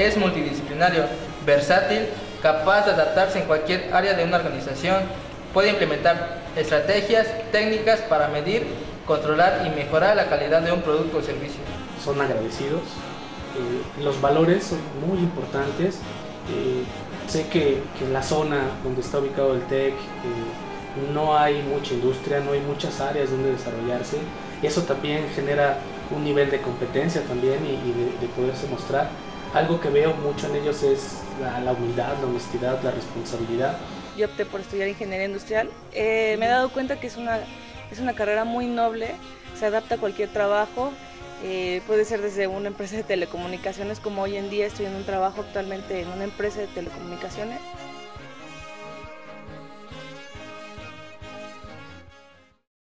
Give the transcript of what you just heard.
es multidisciplinario, versátil, capaz de adaptarse en cualquier área de una organización. Puede implementar estrategias, técnicas para medir, controlar y mejorar la calidad de un producto o servicio. Son agradecidos, los valores son muy importantes. Sé que en la zona donde está ubicado el TEC no hay mucha industria, no hay muchas áreas donde desarrollarse. Eso también genera un nivel de competencia también y de poderse mostrar. Algo que veo mucho en ellos es la humildad, la honestidad, la responsabilidad. Yo opté por estudiar ingeniería industrial. Me he dado cuenta que es una carrera muy noble, se adapta a cualquier trabajo. Puede ser desde una empresa de telecomunicaciones, como hoy en día estoy en un trabajo actualmente en una empresa de telecomunicaciones.